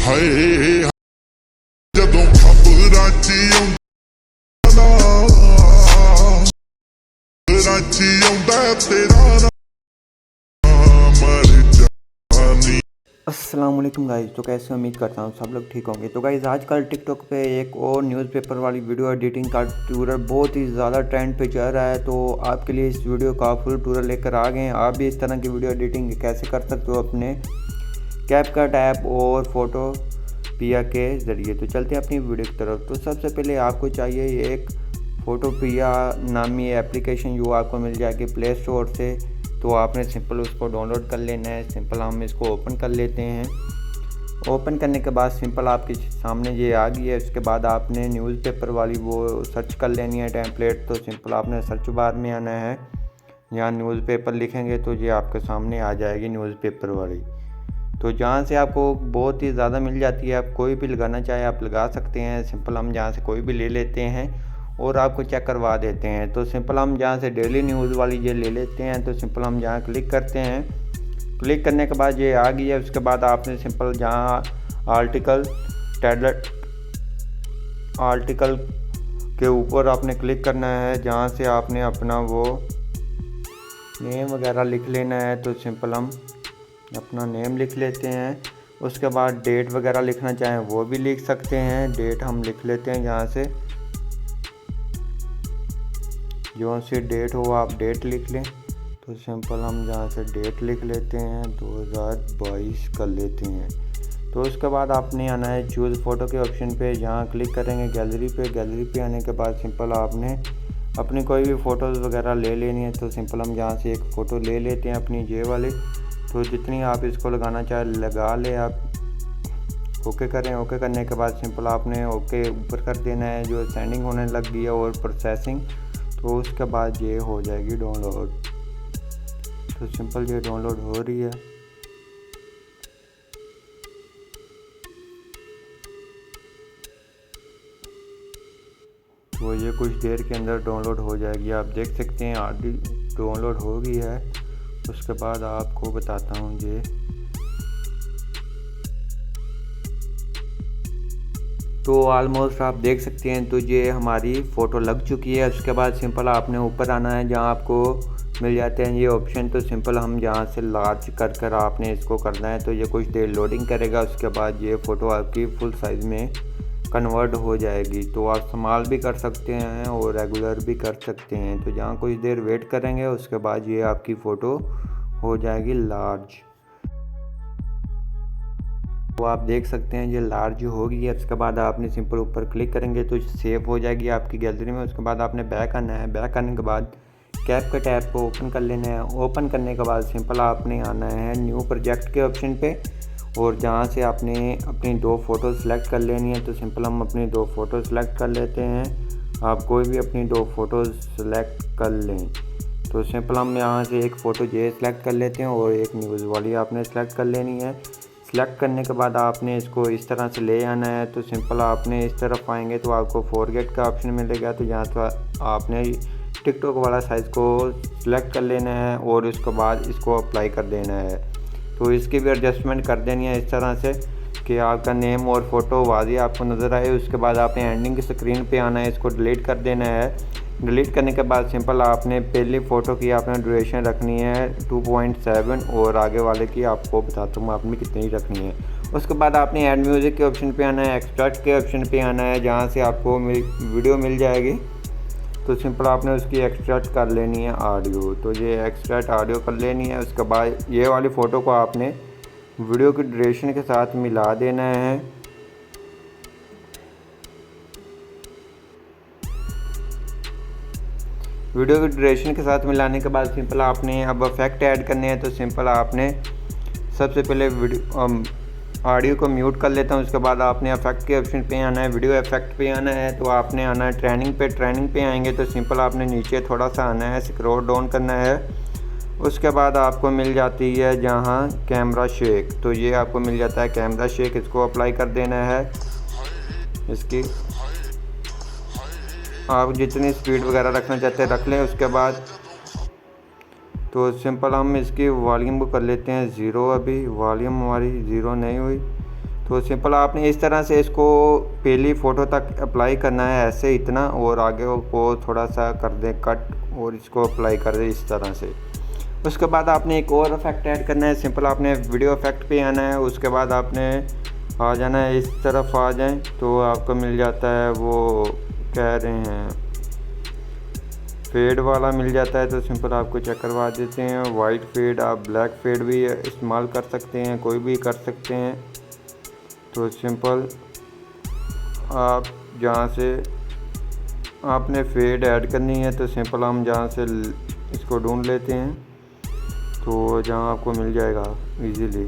ਹਾਏ ਜਦੋਂ ਖਬਰਾਂ ਚ ਆਉਂਦਾ ਰਾਚੀ ਆਉਂਦਾ ਤੇਰਾ नाम मर जानी। अस्सलाम वालेकुम गाइस। तो कैसे उम्मीद करता हूँ सब लोग ठीक होंगे। तो गाइस आजकल टिकटॉक पे एक और न्यूज़पेपर वाली वीडियो एडिटिंग का ट्यूटोरियल बहुत ही ज़्यादा ट्रेंड पे चल रहा है। तो आपके लिए इस वीडियो का फुल ट्यूटोरियल लेकर आ गए हैं। आप भी इस तरह की वीडियो एडिटिंग कैसे कर सकते हो अपने कैपकट ऐप और फोटो पिया के ज़रिए। तो चलते हैं अपनी वीडियो की तरफ। तो सबसे पहले आपको चाहिए एक फ़ोटो पिया नामी एप्लीकेशन जो आपको मिल जाएगी प्ले स्टोर से। तो आपने सिंपल उसको डाउनलोड कर लेना है। सिंपल हम इसको ओपन कर लेते हैं। ओपन करने के बाद सिंपल आपके सामने ये आ गई है। उसके बाद आपने न्यूज़पेपर वाली वो सर्च कर लेनी है टेम्पलेट। तो सिंपल आपने सर्च बार में आना है, यहाँ न्यूज़पेपर लिखेंगे तो ये आपके सामने आ जाएगी न्यूज़पेपर वाली। तो जहाँ से आपको बहुत ही ज़्यादा मिल जाती है, आप कोई भी लगाना चाहे आप लगा सकते हैं। सिंपल हम जहाँ से कोई भी ले लेते हैं और आपको चेक करवा देते हैं। तो सिंपल हम जहाँ से डेली न्यूज़ वाली ये ले लेते हैं। तो सिंपल हम जहाँ क्लिक करते हैं, क्लिक करने के बाद ये आ गई है। उसके बाद आपने सिंपल जहाँ आर्टिकल के ऊपर आपने क्लिक करना है, जहाँ से आपने अपना वो नेम वगैरह लिख लेना है। तो सिंपल हम अपना नेम लिख लेते हैं। उसके बाद डेट वगैरह लिखना चाहें वो भी लिख सकते हैं। डेट हम लिख लेते हैं, जहाँ से जो सी डेट हो आप डेट लिख लें। तो सिंपल हम जहाँ से डेट लिख लेते हैं 2022 कर लेते हैं। तो उसके बाद आपने आना है चूज़ फ़ोटो के ऑप्शन पे, जहाँ क्लिक करेंगे गैलरी पे आने के बाद सिंपल आपने अपनी कोई भी फ़ोटोज़ वगैरह ले लेनी है। तो सिंपल हम जहाँ से एक फ़ोटो ले लेते हैं अपनी ये वाली। तो जितनी आप इसको लगाना चाहे लगा ले आप। ओके करें। ओके करने के बाद सिंपल आपने ओके ऊपर कर देना है, जो सेंडिंग होने लग गई है और प्रोसेसिंग। तो उसके बाद ये हो जाएगी डाउनलोड। तो सिंपल ये डाउनलोड हो रही है। तो ये कुछ देर के अंदर डाउनलोड हो जाएगी। आप देख सकते हैं आधी डाउनलोड हो गई है। उसके बाद आपको बताता हूँ ये तो ऑलमोस्ट आप देख सकते हैं। तो ये हमारी फ़ोटो लग चुकी है। उसके बाद सिंपल आपने ऊपर आना है, जहाँ आपको मिल जाते हैं ये ऑप्शन। तो सिंपल हम जहाँ से लार्ज कर आपने इसको करना है। तो ये कुछ देर लोडिंग करेगा। उसके बाद ये फ़ोटो आपकी फुल साइज़ में कन्वर्ट हो जाएगी। तो आप इस्तेमाल भी कर सकते हैं और रेगुलर भी कर सकते हैं। तो जहाँ कुछ देर वेट करेंगे उसके बाद ये आपकी फ़ोटो हो जाएगी लार्ज। तो आप देख सकते हैं ये लार्ज हो गई है। उसके बाद आपने सिंपल ऊपर क्लिक करेंगे तो सेव हो जाएगी आपकी गैलरी में। उसके बाद आपने बैक आना है। बैक आने के बाद कैपकट ऐप को ओपन कर लेना है। ओपन करने के बाद सिंपल आपने आना है न्यू प्रोजेक्ट के ऑप्शन पे, और जहाँ से आपने अपनी 2 फ़ोटो सेलेक्ट कर लेनी है। तो सिंपल हम अपनी 2 फ़ोटो सेलेक्ट कर लेते हैं। आप कोई भी अपनी 2 फ़ोटो सेलेक्ट कर लें। तो सिंपल हम यहाँ से एक फ़ोटो ये सेलेक्ट कर लेते हैं और एक न्यूज़ वाली आपने सेलेक्ट कर लेनी है। सेलेक्ट करने के बाद आपने इसको इस तरह से ले आना है। तो सिंपल आपने इस तरफ आएंगे तो आपको फॉरगेट का ऑप्शन मिलेगा। तो यहाँ से आपने टिकटॉक वाला साइज़ को सिलेक्ट कर लेना है और उसके बाद इसको अप्लाई कर देना है। तो इसकी भी एडजस्टमेंट कर देनी है इस तरह से कि आपका नेम और फ़ोटो वाज़ी आपको नज़र आए। उसके बाद आपने एंडिंग की स्क्रीन पे आना है, इसको डिलीट कर देना है। डिलीट करने के बाद सिंपल आपने पहली फ़ोटो की आपने ड्यूरेशन रखनी है 2.7 और आगे वाले की आपको बताता हूँ आपने कितनी रखनी है। उसके बाद आपने ऐड म्यूज़िक के ऑप्शन पे आना है, एक्सट्रैक्ट के ऑप्शन पे आना है, जहाँ से आपको वीडियो मिल जाएगी। तो सिंपल आपने उसकी एक्सट्रैक्ट कर लेनी है ऑडियो। तो ये एक्सट्रैक्ट ऑडियो कर लेनी है। उसके बाद ये वाली फ़ोटो को आपने वीडियो की ड्यूरेशन के साथ मिला देना है। वीडियो की ड्यूरेशन के साथ मिलाने के बाद सिंपल आपने अब इफेक्ट ऐड करने हैं। तो सिंपल आपने सबसे पहले ऑडियो को म्यूट कर लेता हूँ। उसके बाद आपने इफेक्ट के ऑप्शन पे आना है, वीडियो इफेक्ट पे आना है। तो आपने आना है ट्रेनिंग पे आएंगे तो सिंपल आपने नीचे थोड़ा सा आना है, स्क्रॉल डाउन करना है। उसके बाद आपको मिल जाती है जहाँ कैमरा शेक। तो ये आपको मिल जाता है कैमरा शेक, इसको अप्लाई कर देना है। इसकी आप जितनी स्पीड वगैरह रखना चाहते हैं रख लें। उसके बाद तो सिंपल हम इसकी वॉल्यूम को कर लेते हैं 0। अभी वॉल्यूम हमारी 0 नहीं हुई। तो सिंपल आपने इस तरह से इसको पहली फ़ोटो तक अप्लाई करना है, ऐसे इतना, और आगे को थोड़ा सा कर दें कट और इसको अप्लाई कर दें इस तरह से। उसके बाद आपने एक और इफेक्ट ऐड करना है। सिंपल आपने वीडियो इफेक्ट पे आना है, उसके बाद आपने आ जाना है, इस तरफ आ जाएं तो आपको मिल जाता है वो कह रहे हैं फेड वाला मिल जाता है। तो सिंपल आपको चेक करवा देते हैं। वाइट फेड, आप ब्लैक फेड भी इस्तेमाल कर सकते हैं, कोई भी कर सकते हैं। तो सिंपल आप जहाँ से आपने फेड ऐड करनी है तो सिंपल हम जहाँ से इसको ढूंढ लेते हैं तो जहाँ आपको मिल जाएगा इजीली।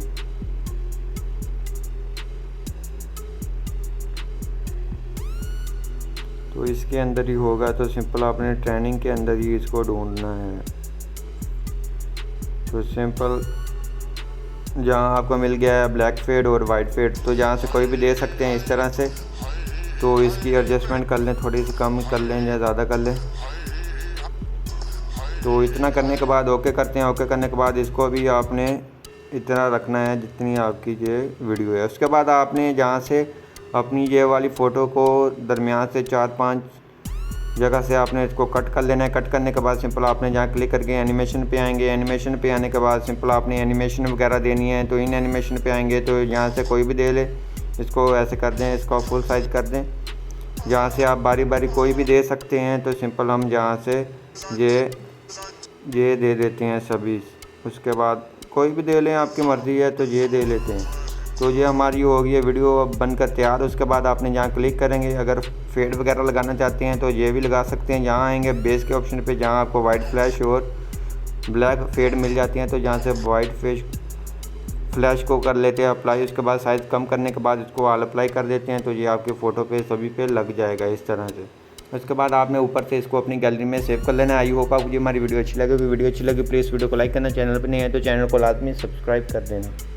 तो इसके अंदर ही होगा, तो सिंपल आपने ट्रेनिंग के अंदर ही इसको ढूंढना है। तो सिंपल जहाँ आपको मिल गया है ब्लैक फेड और वाइट फेड, तो जहाँ से कोई भी दे सकते हैं इस तरह से। तो इसकी एडजस्टमेंट कर लें, थोड़ी सी कम कर लें या ज़्यादा कर लें। तो इतना करने के बाद ओके करते हैं। ओके करने के बाद इसको भी आपने इतना रखना है जितनी आपकी ये वीडियो है। उसके बाद आपने जहाँ से अपनी ये वाली फ़ोटो को दरमियान से 4-5 जगह से आपने इसको कट कर लेना है। कट करने के बाद सिंपल आपने जहाँ क्लिक करके एनिमेशन पे आएंगे। एनिमेशन पे आने के बाद सिंपल आपने एनिमेशन वगैरह देनी है। तो इन एनिमेशन पे आएंगे तो यहाँ से कोई भी दे ले, इसको ऐसे कर दें, इसको फुल साइज़ कर दें। जहाँ से आप बारी बारी कोई भी दे सकते हैं। तो सिंपल हम जहाँ से ये दे देते हैं सभी। उसके बाद कोई भी दे लें, आपकी मर्ज़ी है, तो ये दे लेते हैं। तो ये हमारी हो गई है वीडियो अब बनकर तैयार। उसके बाद आपने जहाँ क्लिक करेंगे, अगर फेड वगैरह लगाना चाहते हैं तो ये भी लगा सकते हैं। जहाँ आएंगे बेस के ऑप्शन पे, जहाँ आपको वाइट फ्लैश और ब्लैक फेड मिल जाती हैं, तो जहाँ से वाइट फ्लैश को कर लेते हैं अप्लाई। उसके बाद साइज़ कम करने के बाद इसको ऑल अप्लाई कर देते हैं। तो ये आपके फ़ोटो पे सभी पे लग जाएगा इस तरह से। उसके बाद आपने ऊपर से इसको अपनी गैलरी में सेव कर लेना है। आई होप आपको हमारी वीडियो अच्छी लगी। वीडियो अच्छी लगी प्लीज़ वीडियो को लाइक करना, चैनल पर नहीं है तो चैनल को लाजमी सब्सक्राइब कर देना।